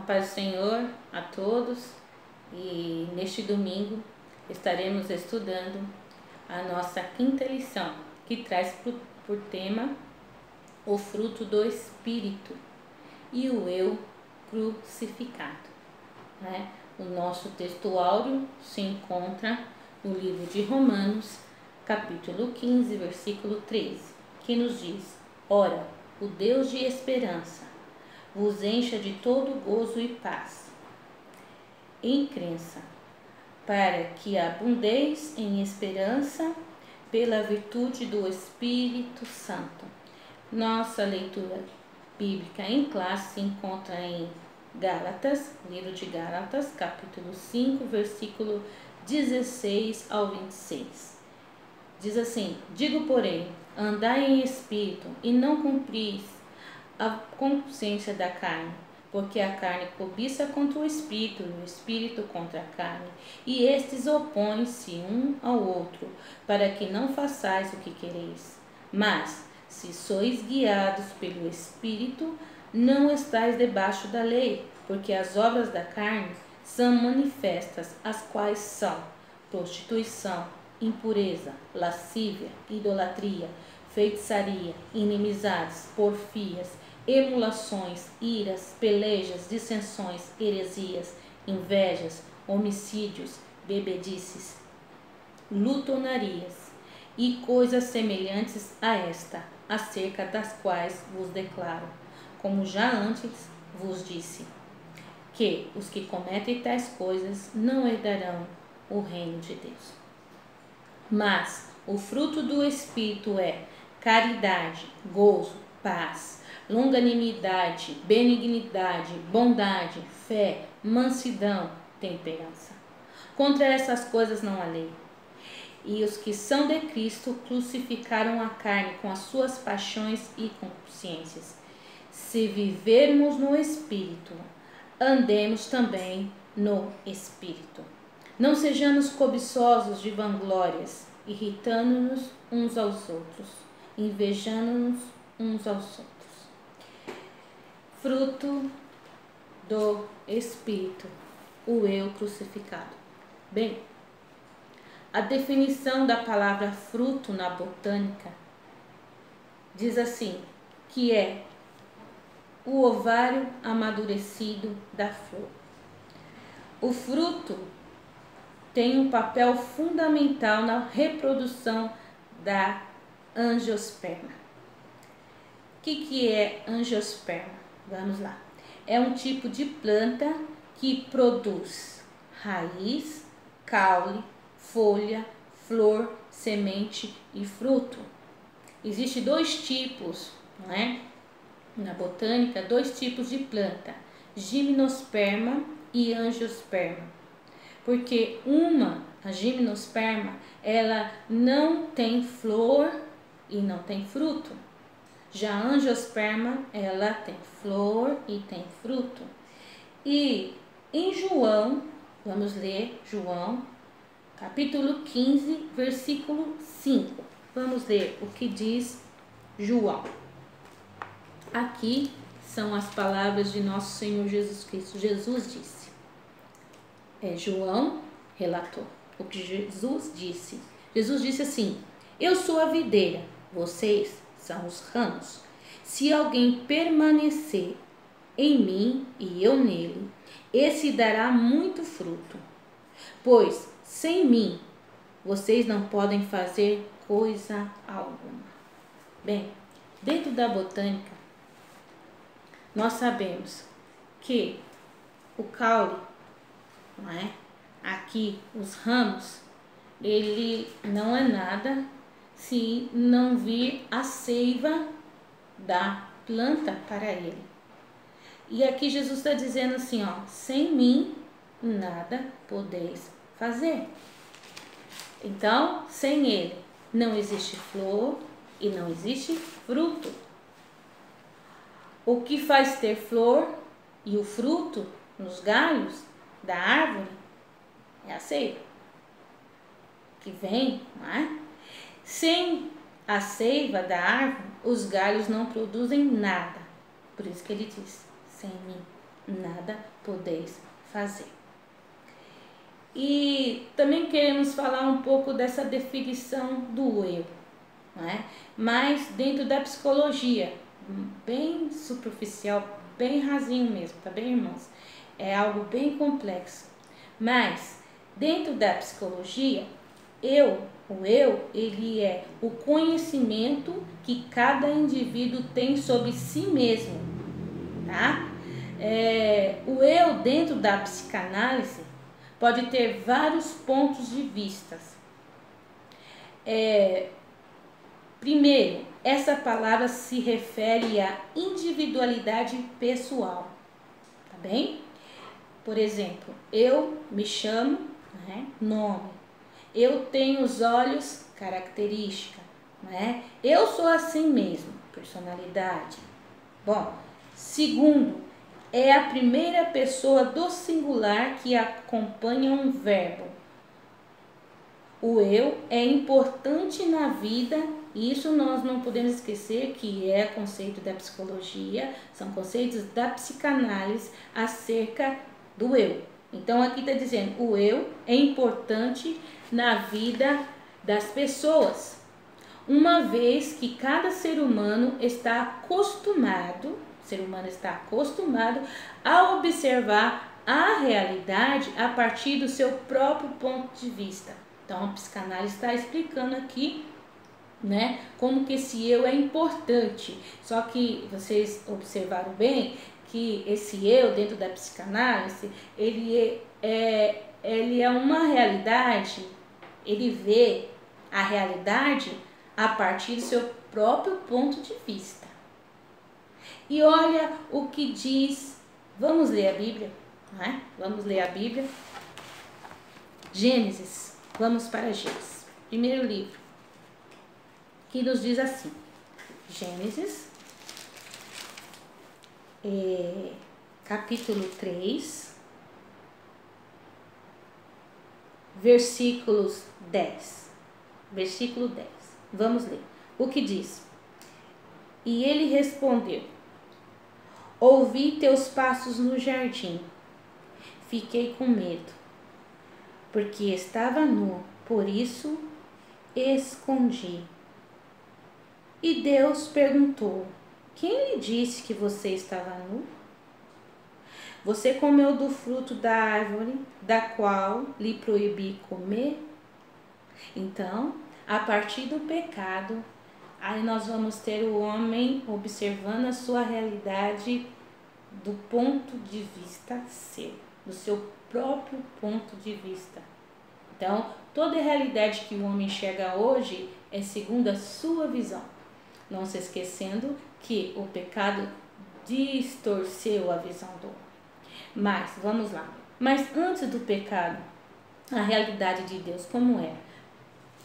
paz do Senhor a todos, e neste domingo estaremos estudando a nossa quinta lição, que traz por tema o fruto do Espírito e o eu crucificado, né? O nosso texto áureo se encontra no livro de Romanos, capítulo 15, versículo 13, que nos diz: Ora, o Deus de esperança vos encha de todo gozo e paz em crença, para que abundeis em esperança pela virtude do Espírito Santo. Nossa leitura bíblica em classe se encontra em Gálatas, livro de Gálatas, capítulo 5, versículo 16 ao 26. Diz assim: Digo, porém, andai em espírito e não cumpris a consciência da carne, porque a carne cobiça contra o espírito e o espírito contra a carne, e estes opõem-se um ao outro, para que não façais o que quereis. Mas, se sois guiados pelo Espírito, não estáis debaixo da lei, porque as obras da carne são manifestas, as quais são prostituição, impureza, lascívia, idolatria, feitiçaria, inimizades, porfias, emulações, iras, pelejas, dissensões, heresias, invejas, homicídios, bebedices, lutonarias e coisas semelhantes a esta, acerca das quais vos declaro, como já antes vos disse, que os que cometem tais coisas não herdarão o reino de Deus. Mas o fruto do Espírito é caridade, gozo, paz, longanimidade, benignidade, bondade, fé, mansidão, temperança. Contra essas coisas não há lei. E os que são de Cristo crucificaram a carne com as suas paixões e consciências. Se vivermos no Espírito, andemos também no Espírito. Não sejamos cobiçosos de vanglórias, irritando-nos uns aos outros, invejando-nos uns aos outros. Fruto do Espírito, o eu crucificado. Bem, a definição da palavra fruto na botânica diz assim, que é o ovário amadurecido da flor. O fruto tem um papel fundamental na reprodução da angiosperma. O que é angiosperma? Vamos lá. É um tipo de planta que produz raiz, caule, folha, flor, semente e fruto. Existem dois tipos, não é? Na botânica, dois tipos de planta, gimnosperma e angiosperma. Porque a gimnosperma, ela não tem flor e não tem fruto. Já a angiosperma, ela tem flor e tem fruto. E em João, vamos ler João, capítulo 15, versículo 5. Vamos ler o que diz João. Aqui são as palavras de nosso Senhor Jesus Cristo. Jesus disse, João relatou o que Jesus disse. Jesus disse assim: Eu sou a videira, vocês são os ramos. Se alguém permanecer em mim e eu nele, esse dará muito fruto. Pois sem mim vocês não podem fazer coisa alguma. Bem, dentro da botânica, nós sabemos que o caule, não é? Aqui os ramos, ele não é nada se não vir a seiva da planta para ele. E aqui Jesus está dizendo assim, ó, sem mim nada podeis fazer. Então, sem ele não existe flor e não existe fruto. O que faz ter flor e o fruto nos galhos da árvore é a seiva, que vem, não é? Sem a seiva da árvore, os galhos não produzem nada. Por isso que ele diz, sem mim nada podeis fazer. E também queremos falar um pouco dessa definição do eu, não é? Mas dentro da psicologia, bem superficial, bem rasinho mesmo, tá bem, irmãos? É algo bem complexo. Mas dentro da psicologia, o eu, ele é o conhecimento que cada indivíduo tem sobre si mesmo, tá? O eu dentro da psicanálise pode ter vários pontos de vista. Primeiro, essa palavra se refere à individualidade pessoal, tá bem? Por exemplo, eu me chamo, né, nome. Eu tenho os olhos, característica, né? Eu sou assim mesmo, personalidade. Bom, segundo, é a primeira pessoa do singular que acompanha um verbo. O eu é importante na vida, e isso nós não podemos esquecer que é conceito da psicologia, são conceitos da psicanálise acerca do eu. Então aqui está dizendo, o eu é importante na vida das pessoas, uma vez que cada ser humano está acostumado a observar a realidade a partir do seu próprio ponto de vista. Então a psicanálise está explicando aqui, né, como que esse eu é importante. Só que vocês observaram bem que esse eu dentro da psicanálise, ele é uma realidade, ele vê a realidade a partir do seu próprio ponto de vista. E olha o que diz, vamos ler a Bíblia, né? Vamos ler a Bíblia. Gênesis, vamos para Gênesis, primeiro livro, que nos diz assim, Gênesis, capítulo 3, versículo 10. Vamos ler. O que diz? E ele respondeu: ouvi teus passos no jardim. Fiquei com medo, porque estava nu, por isso escondi. E Deus perguntou: quem lhe disse que você estava nu? Você comeu do fruto da árvore da qual lhe proibi comer? Então, a partir do pecado, aí nós vamos ter o homem observando a sua realidade do ponto de vista seu, do seu próprio ponto de vista. Então, toda a realidade que o homem enxerga hoje é segundo a sua visão. Não se esquecendo que o pecado distorceu a visão do homem. Mas, vamos lá. Mas antes do pecado, a realidade de Deus como era?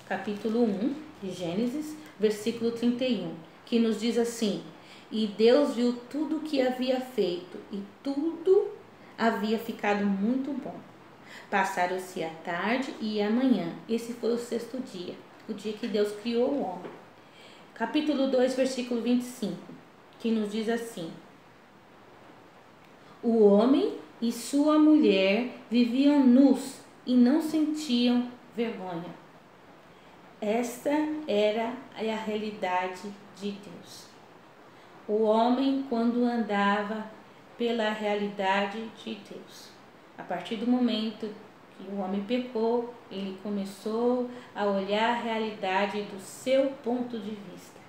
Capítulo 1 de Gênesis, versículo 31, que nos diz assim: e Deus viu tudo o que havia feito, e tudo havia ficado muito bom. Passaram-se a tarde e a manhã. Esse foi o sexto dia, o dia que Deus criou o homem. Capítulo 2, versículo 25, que nos diz assim: o homem e sua mulher viviam nus e não sentiam vergonha. Esta era a realidade de Deus. O homem, quando andava pela realidade de Deus, a partir do momento que o homem pecou, ele começou a olhar a realidade do seu ponto de vista.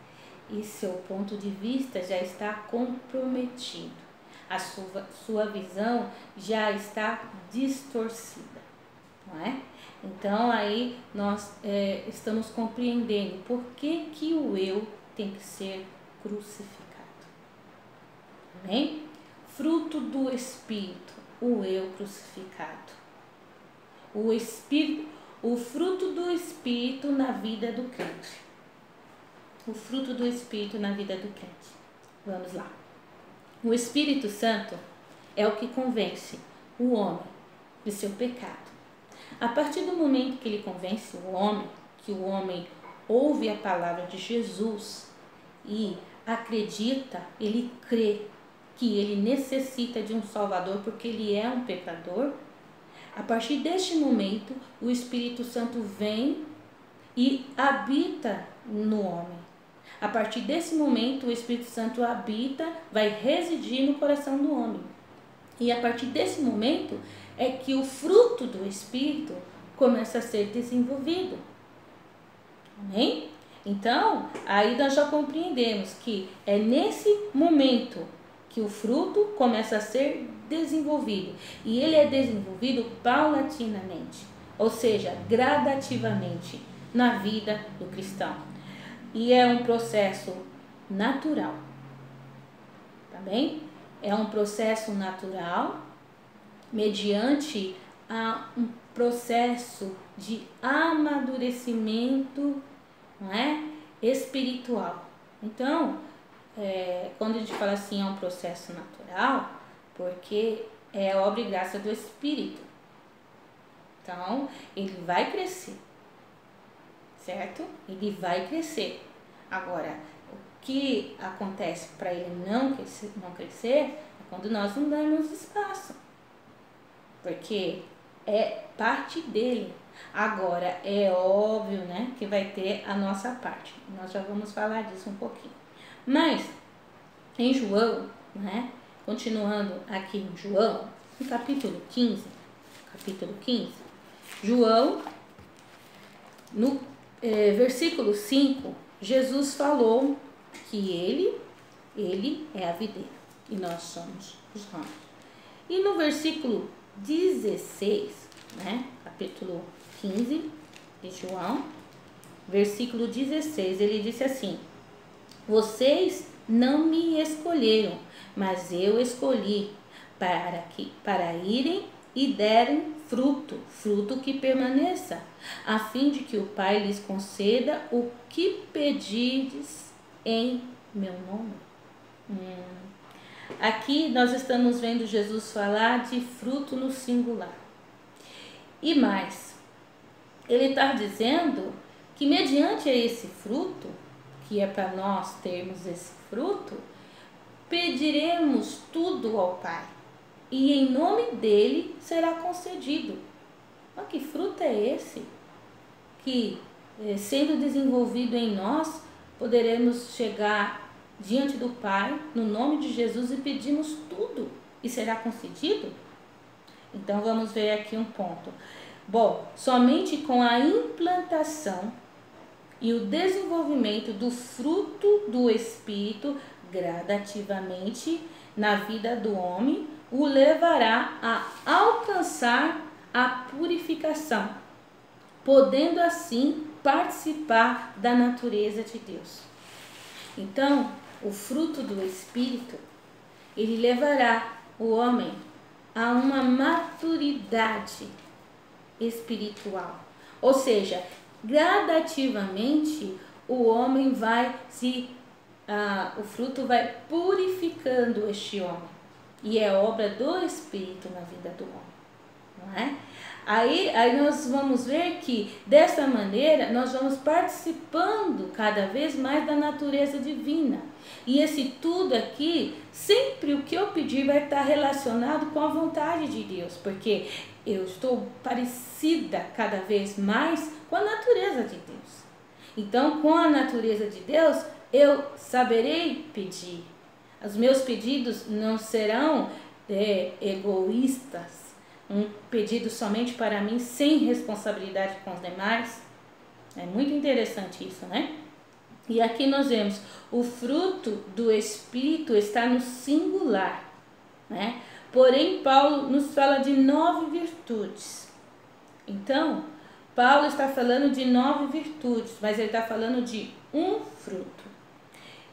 E seu ponto de vista já está comprometido. A sua visão já está distorcida, não é? Então aí nós estamos compreendendo por que o eu tem que ser crucificado. Amém? Fruto do Espírito, o eu crucificado. O fruto do Espírito na vida do crente. O fruto do Espírito na vida do crente. Vamos lá. O Espírito Santo é o que convence o homem de seu pecado. A partir do momento que ele convence o homem, que o homem ouve a palavra de Jesus e acredita, ele crê que ele necessita de um Salvador porque ele é um pecador, a partir deste momento o Espírito Santo vem e habita no homem. A partir desse momento o Espírito Santo habita, vai residir no coração do homem. E a partir desse momento é que o fruto do Espírito começa a ser desenvolvido. Amém? Então, aí nós já compreendemos que é nesse momento que o fruto começa a ser desenvolvido. E ele é desenvolvido paulatinamente, ou seja, gradativamente na vida do cristão. E é um processo natural. Tá bem? É um processo natural mediante um processo de amadurecimento, não é? Espiritual. Então, quando a gente fala assim, é um processo natural, porque é obra e graça do Espírito. Então, ele vai crescer, certo? Ele vai crescer. Agora, o que acontece para ele não crescer é quando nós não damos espaço, porque é parte dele. Agora, é óbvio, né, que vai ter a nossa parte. Nós já vamos falar disso um pouquinho. Mas, em João, né, continuando aqui em João, no capítulo 15, João, no versículo 5, Jesus falou que ele é a videira e nós somos os ramos. E no versículo 16, né, capítulo 15 de João, versículo 16, ele disse assim: vocês não me escolheram, mas eu escolhi para irem e derem fruto que permaneça, a fim de que o Pai lhes conceda o que pedirdes em meu nome. Aqui nós estamos vendo Jesus falar de fruto no singular. E mais, ele está dizendo que mediante esse fruto, que é para nós termos esse fruto, pediremos tudo ao Pai, e em nome dele será concedido. Mas que fruto é esse? Que, sendo desenvolvido em nós, poderemos chegar diante do Pai, no nome de Jesus, e pedimos tudo, e será concedido? Então vamos ver aqui um ponto. Bom, somente com a implantação e o desenvolvimento do fruto do Espírito gradativamente na vida do homem, o levará a alcançar a purificação, podendo assim participar da natureza de Deus. Então, o fruto do Espírito, ele levará o homem a uma maturidade espiritual. Ou seja, gradativamente o homem vai o fruto vai purificando este homem. E é obra do Espírito na vida do homem, não é? Aí nós vamos ver que dessa maneira nós vamos participando cada vez mais da natureza divina. E esse tudo aqui, sempre o que eu pedir vai estar relacionado com a vontade de Deus, porque eu estou parecida cada vez mais com a natureza de Deus. Então, com a natureza de Deus, eu saberei pedir. Os meus pedidos não serão egoístas, um pedido somente para mim, sem responsabilidade com os demais. É muito interessante isso, né? E aqui nós vemos, o fruto do Espírito está no singular, né? Porém, Paulo nos fala de 9 virtudes. Então, Paulo está falando de 9 virtudes, mas ele está falando de um fruto.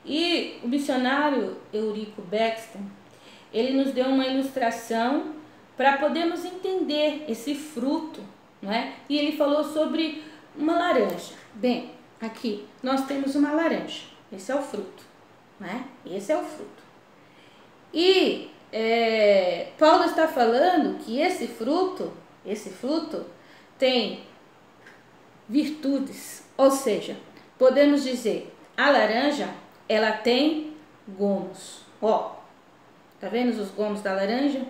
E o missionário Eurico Baxter, ele nos deu uma ilustração para podermos entender esse fruto, não é? E ele falou sobre uma laranja. Bem, aqui nós temos uma laranja, esse é o fruto, né? Esse é o fruto. E Paulo está falando que esse fruto tem virtudes, ou seja, podemos dizer, a laranja, ela tem gomos, Tá vendo os gomos da laranja?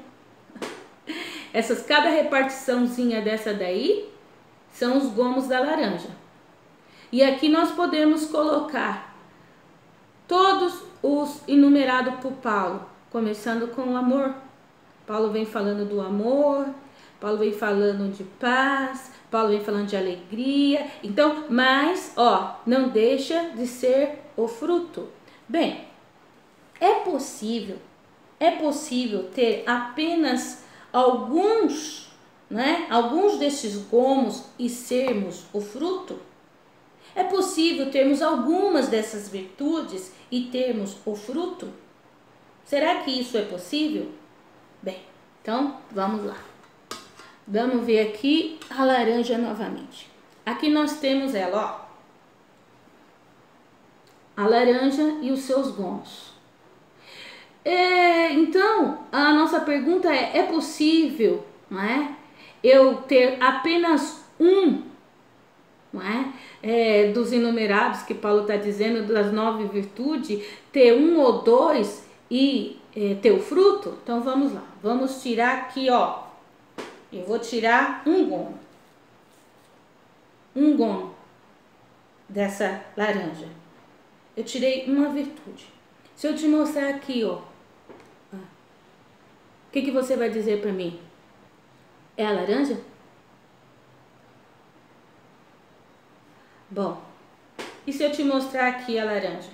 Cada repartiçãozinha dessa daí são os gomos da laranja. E aqui nós podemos colocar todos os enumerados por Paulo, começando com o amor. Paulo vem falando do amor, Paulo vem falando de paz, Paulo vem falando de alegria. Então, mas, não deixa de ser o fruto. Bem, é possível ter apenas alguns desses gomos e sermos o fruto? É possível termos algumas dessas virtudes e termos o fruto? Será que isso é possível? Bem, então vamos lá. Vamos ver aqui a laranja novamente. Aqui nós temos ela, a laranja e os seus gomos. Então, a nossa pergunta é possível, não é, eu ter apenas um, não é, dos enumerados que Paulo está dizendo, das 9 virtudes, ter um ou dois e ter o fruto? Então vamos lá, vamos tirar aqui, eu vou tirar um gomo dessa laranja. Eu tirei uma virtude. Se eu te mostrar aqui, o que você vai dizer para mim? É a laranja? Bom, e se eu te mostrar aqui a laranja?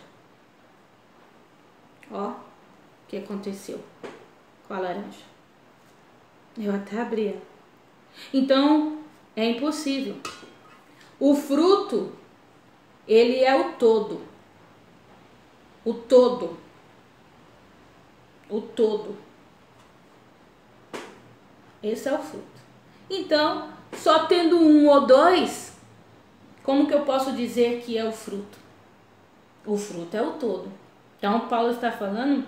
O que aconteceu com a laranja? Eu até abri ela. Então, é impossível. O fruto, ele é o todo. O todo. O todo. Esse é o fruto. Então, só tendo um ou dois, como que eu posso dizer que é o fruto? O fruto é o todo. Então, Paulo está falando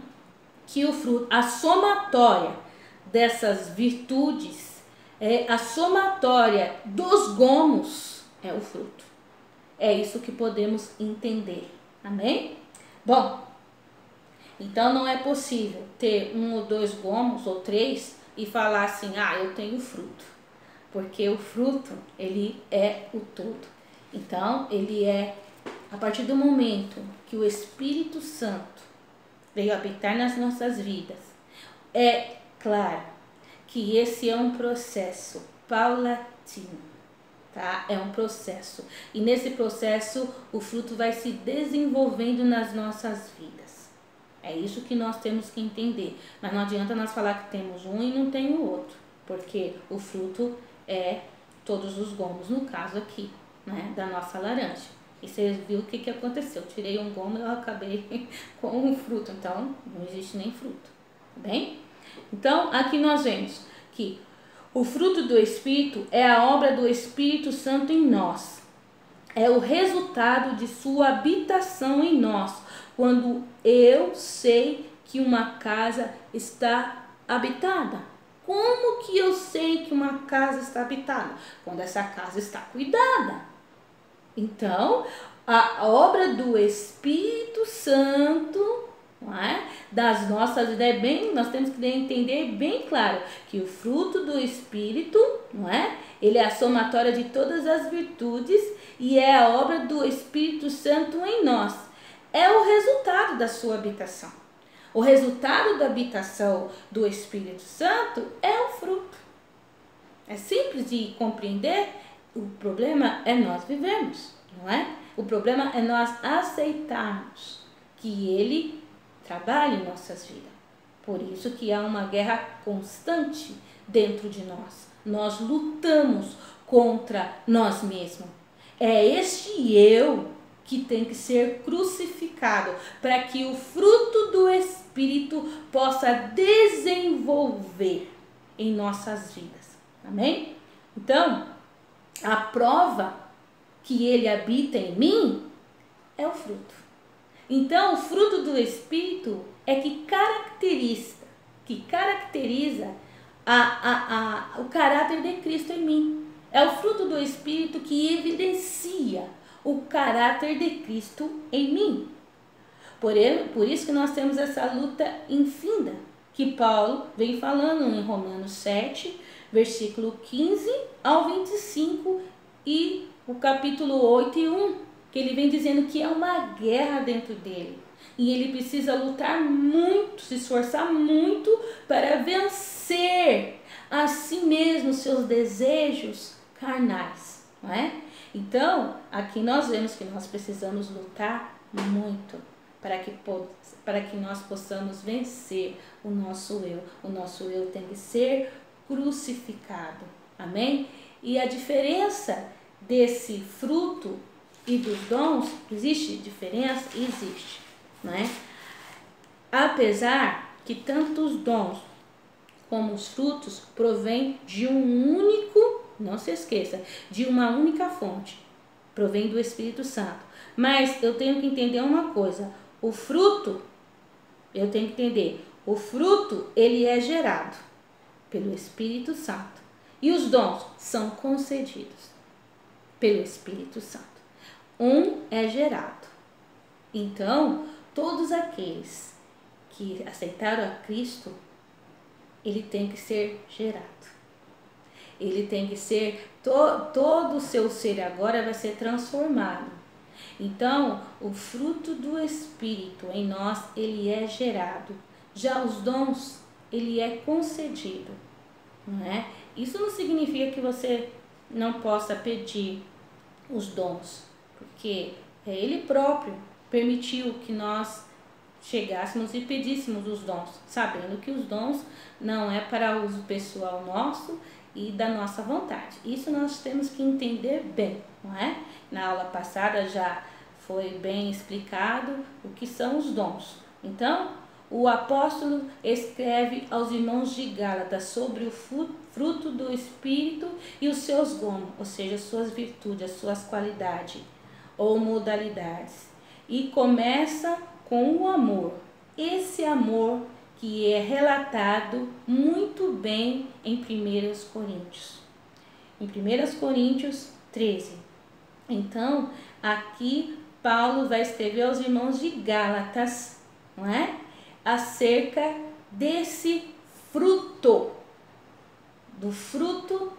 que o fruto, a somatória dessas virtudes, a somatória dos gomos é o fruto. É isso que podemos entender. Amém? Bom, então não é possível ter um ou dois gomos ou três e falar assim, eu tenho fruto. Porque o fruto, ele é o todo. Então, ele é, a partir do momento que o Espírito Santo veio habitar nas nossas vidas, é claro que esse é um processo paulatino, tá? É um processo. E nesse processo, o fruto vai se desenvolvendo nas nossas vidas. É isso que nós temos que entender. Mas não adianta nós falar que temos um e não tem o outro. Porque o fruto é todos os gomos, no caso aqui, né, da nossa laranja. E você viu o que aconteceu. Eu tirei um gomo e eu acabei com um fruto. Então, não existe nem fruto. Tá bem? Então, aqui nós vemos que o fruto do Espírito é a obra do Espírito Santo em nós. É o resultado de sua habitação em nós. Quando eu sei que uma casa está habitada. Como que eu sei que uma casa está habitada? Quando essa casa está cuidada. Então, a obra do Espírito Santo, não é? Das nossas ideias, nós temos que entender bem claro que o fruto do Espírito, não é? Ele é a somatória de todas as virtudes e é a obra do Espírito Santo em nós. É o resultado da sua habitação. O resultado da habitação do Espírito Santo é o fruto. É simples de compreender. O problema é nós vivermos, não é? O problema é nós aceitarmos que Ele trabalha em nossas vidas. Por isso que há uma guerra constante dentro de nós. Nós lutamos contra nós mesmos. É este eu que tem que ser crucificado para que o fruto do Espírito possa desenvolver em nossas vidas. Amém? Então, a prova que ele habita em mim é o fruto. Então, o fruto do Espírito é que caracteriza o caráter de Cristo em mim. É o fruto do Espírito que evidencia o caráter de Cristo em mim. Por isso que nós temos essa luta infinda, que Paulo vem falando em Romanos 7, versículo 15 ao 25 e o capítulo 8 e 1, que ele vem dizendo que é uma guerra dentro dele. E ele precisa lutar muito, se esforçar muito para vencer a si mesmo seus desejos carnais, não é? Então, aqui nós vemos que nós precisamos lutar muito para que nós possamos vencer o nosso eu. O nosso eu tem que ser crucificado, amém? E a diferença desse fruto e dos dons, existe diferença? Existe, não é? Apesar que tanto os dons como os frutos provêm de um único, não se esqueça, de uma única fonte, provém do Espírito Santo. Mas eu tenho que entender uma coisa, o fruto, eu tenho que entender, o fruto ele é gerado pelo Espírito Santo e os dons são concedidos pelo Espírito Santo. Um é gerado. Então, todos aqueles que aceitaram a Cristo, ele tem que ser gerado. Ele tem que ser, todo o seu ser agora vai ser transformado. Então, o fruto do Espírito em nós, ele é gerado. Já os dons, ele é concedido, não é? Isso não significa que você não possa pedir os dons, porque ele próprio permitiu que nós chegássemos e pedíssemos os dons, sabendo que os dons não é para uso pessoal nosso e da nossa vontade. Isso nós temos que entender bem, não é? Na aula passada já foi bem explicado o que são os dons. Então, o apóstolo escreve aos irmãos de Gálatas sobre o fruto do Espírito e os seus gomos, ou seja, as suas virtudes, as suas qualidades ou modalidades. E começa com o amor. Esse amor que é relatado muito bem em 1 Coríntios. Em 1 Coríntios 13. Então, aqui Paulo vai escrever aos irmãos de Gálatas, não é? Acerca desse fruto, do fruto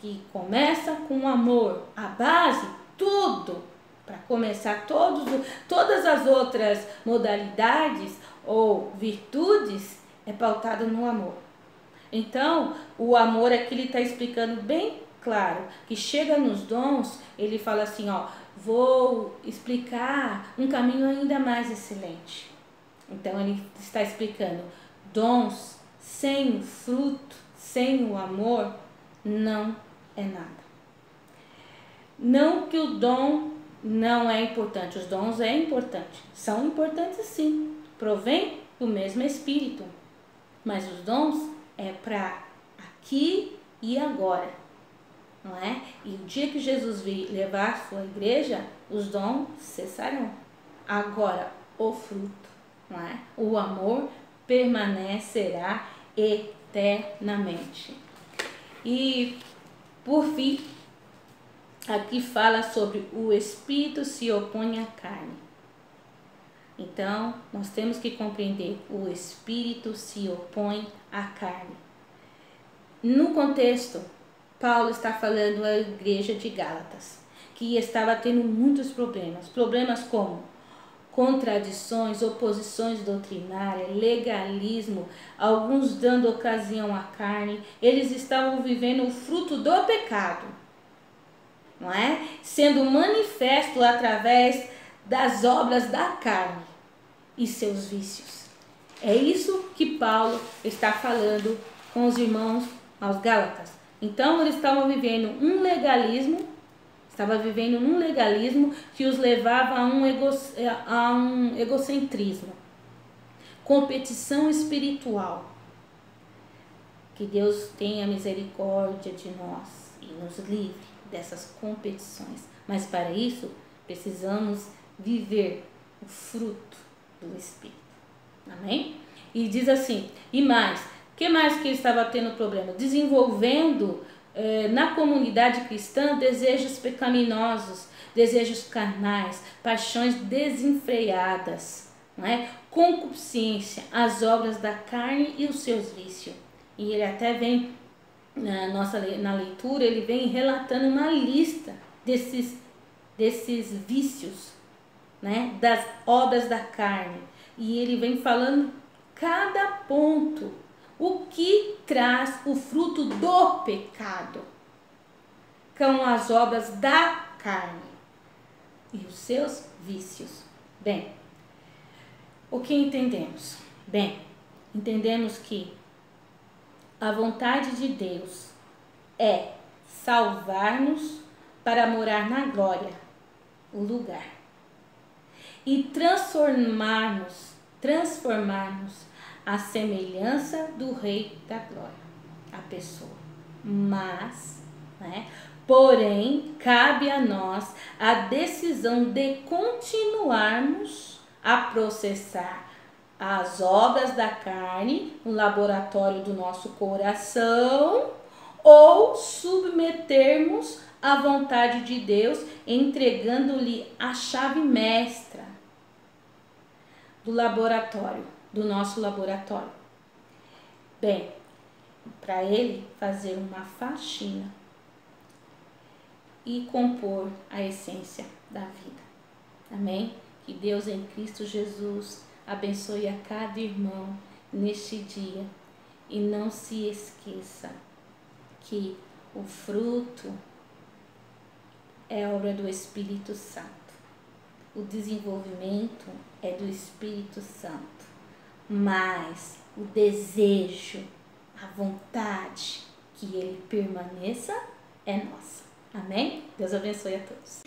que começa com amor, a base, tudo, para começar todas as outras modalidades ou virtudes é pautado no amor. Então, o amor aqui ele está explicando bem claro, que chega nos dons, ele fala assim, ó, vou explicar um caminho ainda mais excelente. Então, ele está explicando, dons sem o fruto, sem o amor, não é nada. Não que o dom não é importante, os dons é importante, são importantes sim, provém do mesmo Espírito, mas os dons é para aqui e agora, não é? E o dia que Jesus vir levar a sua igreja, os dons cessarão. Agora, o fruto, não é? O amor permanecerá eternamente. E, por fim, aqui fala sobre o Espírito se opõe à carne. Então, nós temos que compreender, o Espírito se opõe à carne. No contexto, Paulo está falando à igreja de Gálatas, que estava tendo muitos problemas. Problemas como contradições, oposições doutrinárias, legalismo, alguns dando ocasião à carne. Eles estavam vivendo o fruto do pecado, não é? Sendo manifesto através das obras da carne e seus vícios. É isso que Paulo está falando com os irmãos aos Gálatas. Então, eles estavam vivendo um legalismo, que os levava a um egocentrismo, competição espiritual. Que Deus tenha misericórdia de nós e nos livre dessas competições. Mas para isso, precisamos viver o fruto do Espírito. Amém? E diz assim, e mais, que mais que ele estava tendo problema? Desenvolvendo na comunidade cristã desejos pecaminosos, desejos carnais, paixões desenfreadas, não é? concupiscência, as obras da carne e os seus vícios. E ele até vem, na leitura, ele vem relatando uma lista desses vícios, né, das obras da carne. E ele vem falando cada ponto, o que traz o fruto do pecado, com as obras da carne e os seus vícios. Bem, o que entendemos? Bem, entendemos que a vontade de Deus é salvar-nos para morar na glória, o lugar, e transformar-nos à semelhança do Rei da Glória, a pessoa. Mas, porém, cabe a nós a decisão de continuarmos a processar as obras da carne no laboratório do nosso coração, ou submetermos à vontade de Deus, entregando-lhe a chave mestra do laboratório, do nosso laboratório. Bem, para ele fazer uma faxina e compor a essência da vida. Amém? Que Deus em Cristo Jesus abençoe a cada irmão neste dia. E não se esqueça que o fruto é obra do Espírito Santo. O desenvolvimento é do Espírito Santo. Mas o desejo, a vontade que ele permaneça é nossa. Amém? Deus abençoe a todos.